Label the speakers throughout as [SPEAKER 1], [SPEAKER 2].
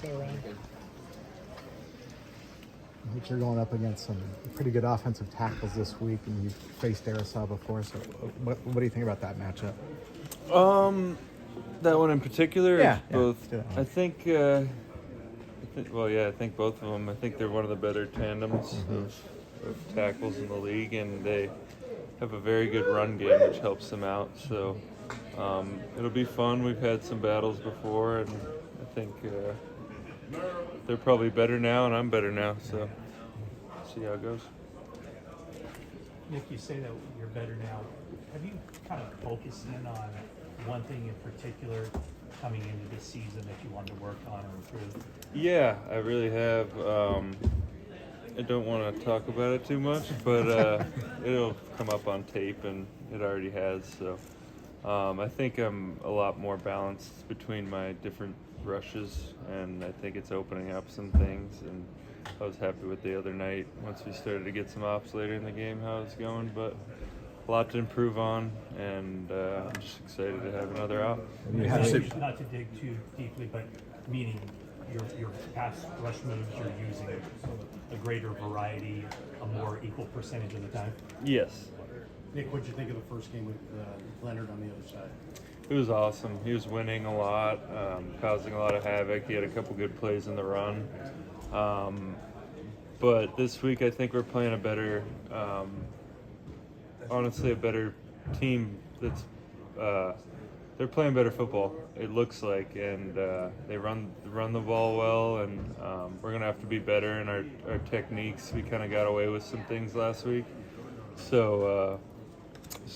[SPEAKER 1] doing?
[SPEAKER 2] I think you're going up against some pretty good offensive tackles this week, and you've faced Aerosol before. So, what do you think about that matchup?
[SPEAKER 3] That one in particular.
[SPEAKER 2] Yeah,
[SPEAKER 3] both.
[SPEAKER 2] yeah.
[SPEAKER 3] I think. I think both of them. I think they're one of the better tandems of tackles in the league, and they have a very good run game, which helps them out. So it'll be fun. We've had some battles before, and I think they're probably better now, and I'm better now. So see how it goes.
[SPEAKER 4] Nick, you say that you're better now. Have you kind of focused in on one thing in particular coming into this season that you wanted to work on or improve?
[SPEAKER 3] Yeah, I really have. I don't want to talk about it too much, but it'll come up on tape, and it already has. So I think I'm a lot more balanced between my different rushes, and I think it's opening up some things. And I was happy with the other night once we started to get some ops later in the game, how it's going. But a lot to improve on, and I'm just excited to have another op.
[SPEAKER 4] Not to dig too deeply, but meaning your pass rush moves, you're using a greater variety, a more equal percentage of the time?
[SPEAKER 3] Yes.
[SPEAKER 5] Nick, what did you think of the first game with Leonard on the other side?
[SPEAKER 3] It was awesome. He was winning a lot, causing a lot of havoc. He had a couple good plays in the run. But this week I think we're playing a better, honestly, a better team that's they're playing better football, it looks like, and they run the ball well, and we're going to have to be better in our techniques. We kind of got away with some things last week. So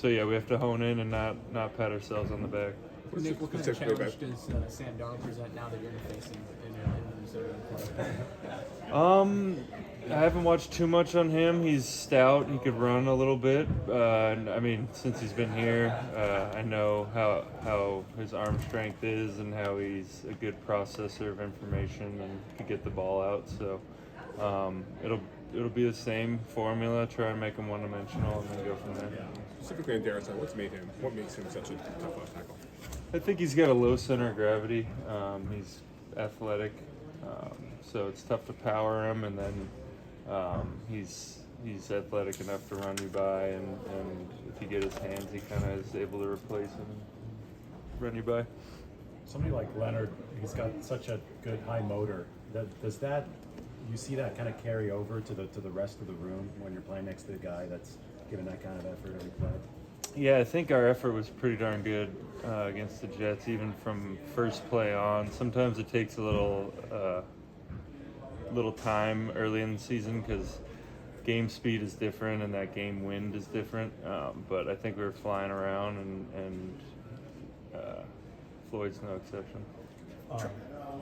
[SPEAKER 3] yeah, we have to hone in and not pat ourselves on the back.
[SPEAKER 6] Nick, what kind of challenge does Sam Darnold present now that you're facing in Minnesota?
[SPEAKER 3] I haven't watched too much on him. He's stout. He could run a little bit. I mean, since he's been here, I know how his arm strength is and how he's a good processor of information and could get the ball out. So it'll be the same formula. Try and make him one-dimensional and then go from there.
[SPEAKER 7] Specifically in Darren, what makes him such a tough left tackle?
[SPEAKER 3] I think he's got a low center of gravity. He's athletic, so it's tough to power him, and then he's athletic enough to run you by, and if you get his hands, he kind of is able to replace him and run you by.
[SPEAKER 5] Somebody like Leonard, he's got such a good high motor. You see that kind of carry over to the rest of the room when you're playing next to a guy that's giving that kind of effort every play?
[SPEAKER 3] Yeah, I think our effort was pretty darn good against the Jets, even from first play on. Sometimes it takes a little time early in the season because game speed is different and that game wind is different. But I think we were flying around, and Floyd's no exception.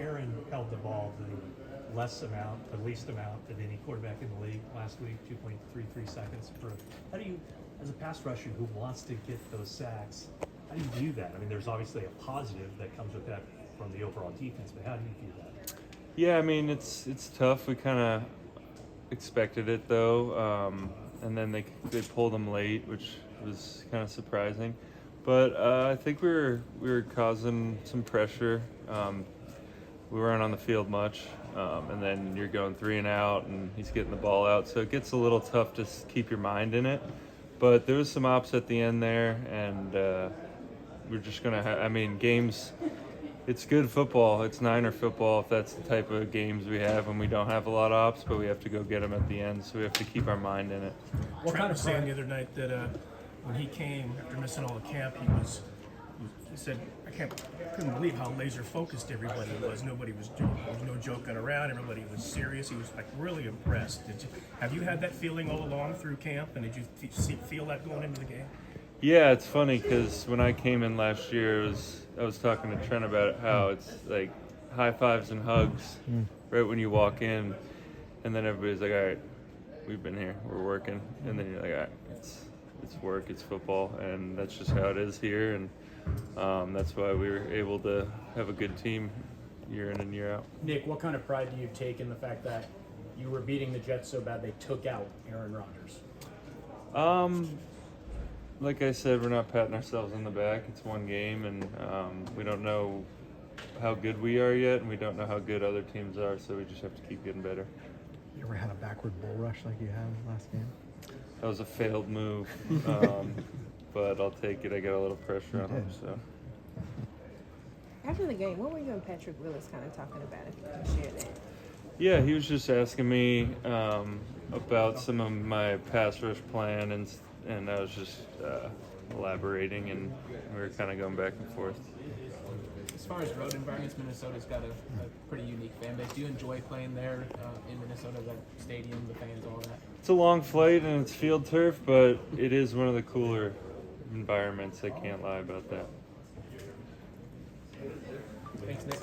[SPEAKER 4] Aaron held the ball the least amount of any quarterback in the league last week, 2.33 seconds. How do you, as a pass rusher who wants to get those sacks, how do you view that? I mean, there's obviously a positive that comes with that from the overall defense, but how do you view that?
[SPEAKER 3] Yeah, I mean, it's tough. We kind of expected it, though, and then they pulled them late, which was kind of surprising. But I think we were causing some pressure. We weren't on the field much, and then you're going 3 and out, and he's getting the ball out, so it gets a little tough to keep your mind in it. But there was some ops at the end there, and we're just gonna games. It's good football. It's Niner football if that's the type of games we have when we don't have a lot of ops, but we have to go get them at the end, so we have to keep our mind in it.
[SPEAKER 8] Trent was saying the other night that when he came after missing all the camp, he said, I couldn't believe how laser focused everybody was. Nobody was there was no joking around. Everybody was serious. He was really impressed. Have you had that feeling all along through camp, and did you feel that going into the game?
[SPEAKER 3] Yeah, it's funny because when I came in last year, I was talking to Trent about how it's like high fives and hugs right when you walk in, and then everybody's like, all right, we've been here, we're working, and then you're like, all right, it's work, it's football, and that's just how it is here, and that's why we were able to have a good team year in and year out.
[SPEAKER 6] Nick, what kind of pride do you take in the fact that you were beating the Jets so bad they took out Aaron Rodgers?
[SPEAKER 3] Like I said, we're not patting ourselves on the back. It's one game, and we don't know how good we are yet, and we don't know how good other teams are. So we just have to keep getting better.
[SPEAKER 2] You ever had a backward bull rush like you had last game?
[SPEAKER 3] That was a failed move, but I'll take it. I got a little pressure on him. So
[SPEAKER 1] After the game, what were you and Patrick Willis kind of talking about? If you can share that.
[SPEAKER 3] yeah, he was just asking me about some of my pass rush plan, and I was just elaborating, and we were kind of going back and forth.
[SPEAKER 6] As far as road environments, Minnesota's got a pretty unique fan base. Do you enjoy playing there in Minnesota, the stadium, the fans, all that?
[SPEAKER 3] It's a long flight and it's field turf, but it is one of the cooler environments. I can't lie about that.
[SPEAKER 6] Thanks, Nick.